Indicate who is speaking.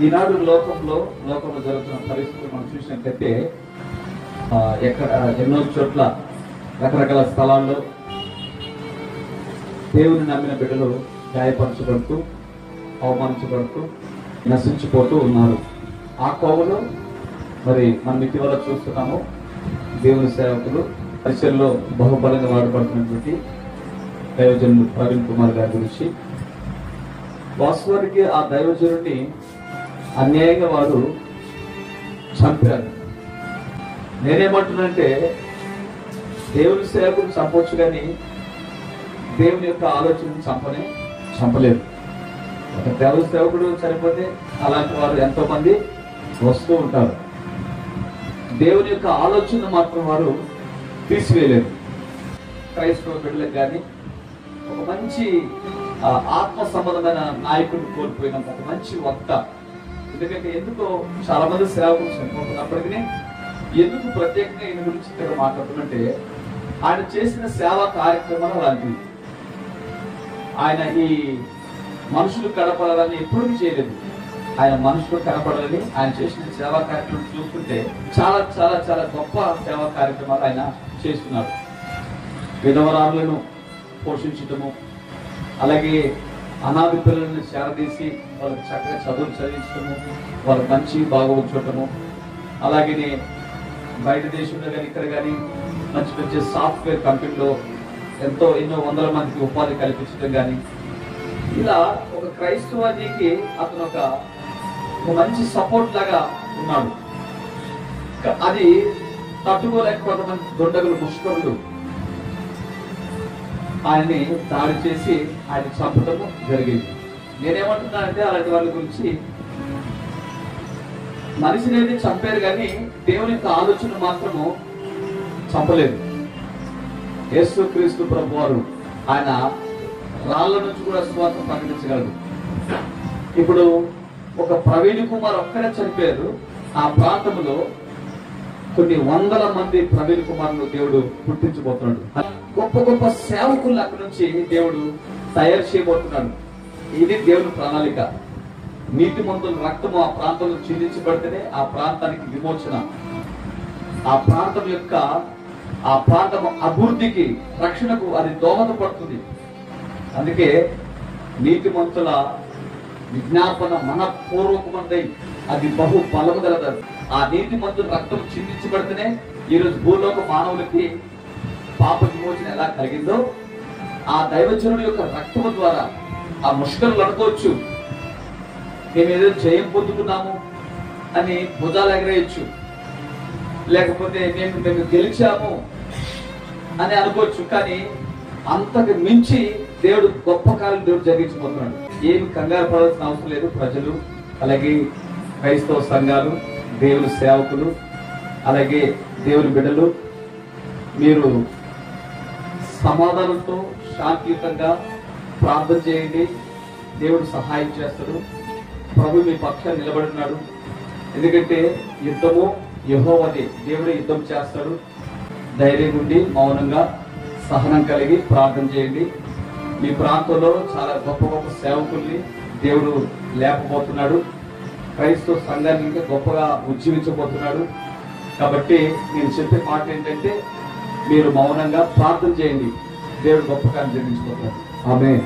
Speaker 1: ఈనాడు లోకంలో జరుగుతున్న పరిస్థితులు మనం చూసినట్లయితే ఎక్కడ ఎన్నో చోట్ల రకరకాల స్థలాల్లో దేవుని నమ్మిన బిడ్డలు గాయపరచబడుతూ, అవమానించబడుతూ, నశించిపోతూ ఉన్నారు. ఆ కోవలో మరి మనం ఇటీవల చూస్తున్నాము దేవుని సేవకులు పరిచయంలో బహుబలంగా వాడబడుతున్నటువంటి దైవజనుడు ప్రవీణ్ కుమార్ గారి గురించి. వాస్తవానికి ఆ దైవజనుడిని అన్యాయంగా వారు చంపారు. నేనేమంటున్నానంటే దేవుని సేవకుడు చంపవచ్చు, కానీ దేవుని యొక్క ఆలోచనను చంపలేదు. ఒక దేవుని సేవకుడు చనిపోతే అలాంటి వారు ఎంతో మంది వస్తూ ఉంటారు. దేవుని యొక్క ఆలోచన మాత్రం వారు తీసివేయలేదు. క్రైస్తవ బిడ్డలకు కానీ ఒక మంచి ఆత్మ సంబంధమైన నాయకుడు కోల్పోయిన ఒక మంచి వక్త. ఎందుకంటే ఎందుకో చాలా మంది సేవకులు చనిపోతున్నప్పటికీ ఎందుకు ప్రత్యేకంగా ఈయన గురించి ఇక్కడ మాట్లాడుతుందంటే, ఆయన చేసిన సేవా కార్యక్రమాలు అలాంటివి. ఆయన ఈ మనుషులు కనపడాలని ఎప్పుడూ చేయలేదు. ఆయన మనుషులు కనపడాలని ఆయన చేసిన సేవా కార్యక్రమం చూస్తుంటే చాలా చాలా చాలా గొప్ప సేవా కార్యక్రమాలు ఆయన చేస్తున్నారు. విధవరాలను పోషించటము, అలాగే అనాథ పిల్లలను చేరదీసి వాళ్ళకి చక్కగా చదువులు చదివించడము, వాళ్ళకి మంచి బాగా ఉంచటము, అలాగే బయట దేశంలో కానీ ఇక్కడ కానీ మంచి మంచి సాఫ్ట్వేర్ కంపెనీలో ఎన్నో వందల మందికి ఉపాధి కల్పించడం కానీ, ఇలా ఒక క్రైస్తవానికి అతను ఒక మంచి సపోర్ట్ లాగా ఉన్నాడు. అది తట్టుకోలేక కొంతమంది దొండగులు, ముష్కరులు ఆయన్ని దాడి చేసి ఆయన చంపడము జరిగింది. నేనేమంటున్నానంటే అలాంటి వాళ్ళ గురించి, మనిషిని అయితే చంపారు కానీ దేవుని యొక్క ఆలోచన మాత్రము చంపలేదు. యేసుక్రీస్తు ప్రభు వారు ఆయన రాళ్ల నుంచి కూడా సువార్త ప్రకటించగలరు. ఇప్పుడు ఒక ప్రవీణ్ కుమార్ ఒక్కడే చనిపోయారు. ఆ ప్రాంతంలో కొన్ని వందల మంది ప్రవీణ్ కుమార్ను దేవుడు పుట్టించబోతున్నాడు. గొప్ప గొప్ప సేవకులు అక్కడి నుంచి దేవుడు తయారు చేయబోతున్నాడు. ఇది దేవుని ప్రణాళిక. నీతిమంతుల రక్తము ఆ ప్రాంతంలో చిందించబడితేనే ఆ ప్రాంతానికి విమోచన, ఆ ప్రాంతం అభివృద్ధికి, రక్షణకు అది దోహదపడుతుంది. అందుకే నీతిమంతుల విజ్ఞాపన మనపూర్వకమందై అది బహు బలము గలదు. ఆ నీతిమంతుల రక్తం చిందించబడితేనే ఈరోజు భూలోక మానవులకి పాప విమోచన ఎలా కలిగిందో, ఆ దైవజనుడి యొక్క రక్తము ద్వారా ఆ ముష్కరులు అనుకోవచ్చు, మేము ఏదో జయం పొందుకున్నాము అని భుజాలు ఎగరేయచ్చు, లేకపోతే మేము గెలిచాము అని అనుకోవచ్చు. కానీ అంతకు మించి దేవుడు గొప్ప కార్యం దేవుడు జరిగించబోతున్నాడు. ఏమి కంగారు పడాల్సిన అవసరం లేదు. ప్రజలు, అలాగే క్రైస్తవ సంఘాలు, దేవుని సేవకులు, అలాగే దేవుని బిడ్డలు, మీరు సమాధానంతో శాంతియుతంగా ప్రార్థన చేయండి. దేవుడు సహాయం చేస్తాడు. ప్రభు మీ పక్షాన్ని నిలబడుతున్నాడు. ఎందుకంటే యుద్ధము యెహోవాదే, దేవుడే యుద్ధం చేస్తాడు. ధైర్యం ఉండి మౌనంగా సహనం కలిగి ప్రార్థన చేయండి. మీ ప్రాంతంలో చాలా గొప్ప గొప్ప సేవకుల్ని దేవుడు లేపబోతున్నాడు. క్రైస్తవ సంఘాన్ని ఇంకా గొప్పగా ఉజ్జీవించబోతున్నాడు. కాబట్టి నేను చెప్పే మాట ఏంటంటే, మీరు మౌనంగా ప్రార్థన చేయండి. దేవుడు గొప్ప కార్యం జరిగించబోతున్నాడు. ఆమేన్.